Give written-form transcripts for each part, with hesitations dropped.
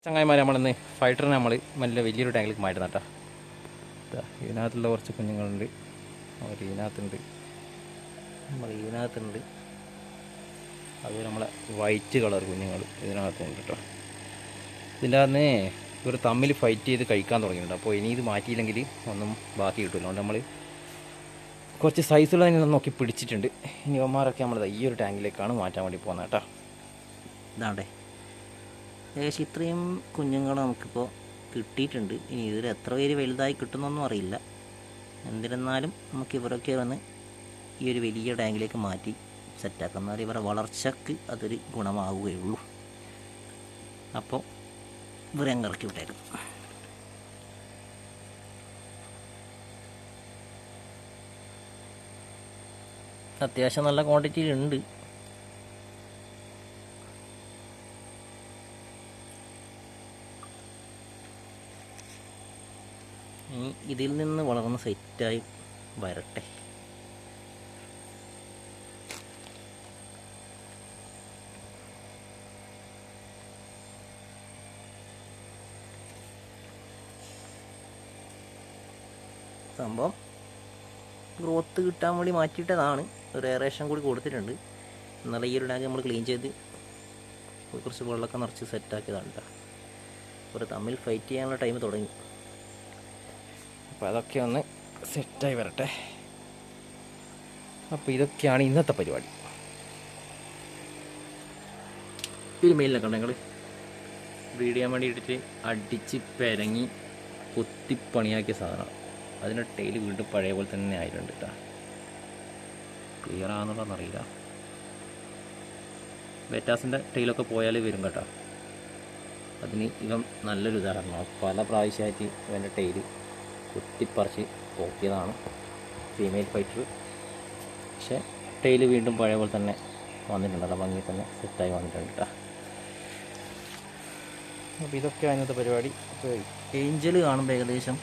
ചങ്ങായിമാർ നമ്മളിന്ന് ഫൈറ്ററിനെ നമ്മൾ നല്ല വലിയൊരു ടാങ്കിലേക്ക് മാറ്റുന്ന കേട്ടോ. ഇതിനകത്തുള്ള കുറച്ച് കുഞ്ഞുങ്ങളുണ്ട്. അവർ ഇതിനകത്തുണ്ട്, നമ്മൾ ഇതിനകത്തുണ്ട്. അതുപോലെ നമ്മളെ വൈറ്റ് കളർ കുഞ്ഞുങ്ങൾ ഇതിനകത്തുണ്ട് കേട്ടോ. ഇതിൻ്റെ അകത്ത് ഇവർ തമ്മിൽ ഫൈറ്റ് ചെയ്ത് കഴിക്കാൻ തുടങ്ങിയിട്ടുണ്ട്. അപ്പോൾ ഇനി ഇത് മാറ്റിയില്ലെങ്കിൽ ഒന്നും ബാക്കി കിട്ടില്ല. അതുകൊണ്ട് നമ്മൾ കുറച്ച് സൈസുള്ള നോക്കി പിടിച്ചിട്ടുണ്ട്. ഇനി ഇവന്മാരൊക്കെ നമ്മൾ ഈ ഒരു ടാങ്കിലേക്കാണ് മാറ്റാൻ വേണ്ടി പോകുന്നത് കേട്ടോ. ഇതാണ്ടേ ഏകദേശം ഇത്രയും കുഞ്ഞുങ്ങൾ നമുക്കിപ്പോൾ കിട്ടിയിട്ടുണ്ട്. ഇനി ഇതിൽ എത്ര പേര് വലുതായി കിട്ടുന്നൊന്നും അറിയില്ല. എന്നിരുന്നാലും നമുക്ക് ഇവരൊക്കെ വന്ന് ഈ ഒരു വലിയ ടാങ്കിലേക്ക് മാറ്റി സെറ്റാക്കാം. എന്നാൽ ഇവരുടെ വളർച്ചയ്ക്ക് അതൊരു ഗുണമാവുകയുള്ളൂ. അപ്പോൾ ഇവരെ അങ്ങ് ഇറക്കി വിട്ടായിരുന്നു. അത്യാവശ്യം നല്ല ക്വാണ്ടിറ്റിയിലുണ്ട്. ഇതിൽ നിന്ന് വളർന്ന് സെറ്റായി വരട്ടെ. സംഭവം ഗ്രോത്ത് കിട്ടാൻ വേണ്ടി മാറ്റിയിട്ടതാണ്. ഒരു എയറേഷൻ കൂടി കൊടുത്തിട്ടുണ്ട്. എന്നാലും ഈ ഒരു ടാങ്ക് നമ്മൾ ക്ലീൻ ചെയ്ത് കുറച്ച് വെള്ളമൊക്കെ നിറച്ച് സെറ്റാക്കിയതാണ് കേട്ടോ. ഒരു തമ്മിൽ ഫൈറ്റ് ചെയ്യാനുള്ള ടൈം തുടങ്ങി. അപ്പോൾ അതൊക്കെ ഒന്ന് സെറ്റായി വരട്ടെ. അപ്പോൾ ഇതൊക്കെയാണ് ഇന്നത്തെ പരിപാടി. ഒരു മെയിലിനൊക്കെ ഉണ്ട് ഞങ്ങൾ ബ്രീഡ് ചെയ്യാൻ വേണ്ടി ഇട്ടിട്ട് അടിച്ച് പെരങ്ങി കുത്തിപ്പണിയാക്കിയ സാധനം. അതിൻ്റെ ടൈൽ വീണ്ടും പഴയ പോലെ തന്നെ ആയിട്ടുണ്ട് കേട്ടോ. ക്ലിയർ ആണെന്നുള്ളതെന്നറിയില്ല. ബെറ്റാസിൻ്റെ ടൈലൊക്കെ പോയാൽ വരും കേട്ടോ. അതിന് ഇവൻ നല്ലൊരു ഉദാഹരണമാണ്. പല പ്രാവശ്യമായിട്ട് ഇവൻ്റെ ടൈല് കുത്തിപ്പറിച്ച് പോക്കിയതാണ് ഫീമെയിൽ ഫൈറ്റർ. പക്ഷേ ടൈല് വീണ്ടും പഴയ പോലെ തന്നെ വന്നിട്ടുണ്ട്. അത് ഭംഗി തന്നെ സെറ്റായി വന്നിട്ടുണ്ട് കേട്ടോ. അപ്പോൾ ഇതൊക്കെയാണ് ഇന്നത്തെ പരിപാടി. അപ്പോൾ ഏഞ്ചൽ കാണുമ്പോൾ ഏകദേശം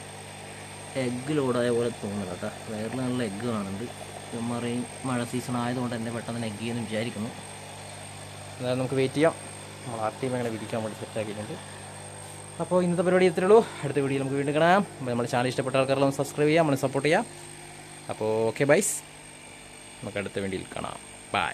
എഗ്ഗ് ലോഡായ പോലെ തോന്നുന്നു കേട്ടോ. വേറെ നല്ല എഗ്ഗ് കാണുന്നുണ്ട്. ഇവന്മാരെയും മഴ സീസൺ ആയതുകൊണ്ട് തന്നെ പെട്ടെന്ന് എഗ്ഗ് ചെയ്യുമെന്ന് വിചാരിക്കുന്നു. എന്നാലും നമുക്ക് വെയിറ്റ് ചെയ്യാം. നമ്മൾ ആ ടീം അങ്ങനെ വിരിക്കാൻ വേണ്ടി സെറ്റാക്കിയിട്ടുണ്ട്. അപ്പോൾ ഇന്നത്തെ പരിപാടി ഇത്രയേ ഉള്ളൂ. അടുത്ത വീഡിയോ നമുക്ക് വീണ്ടും കാണാം. നമ്മുടെ ചാനൽ ഇഷ്ടപ്പെട്ട ആൾക്കാരെല്ലാം സബ്സ്ക്രൈബ് ചെയ്യാം, നമ്മളെ സപ്പോർട്ട് ചെയ്യാം. അപ്പോൾ ഓക്കെ ബൈസ്, നമുക്ക് അടുത്ത വീഡിയോയിൽ കാണാം. ബൈ.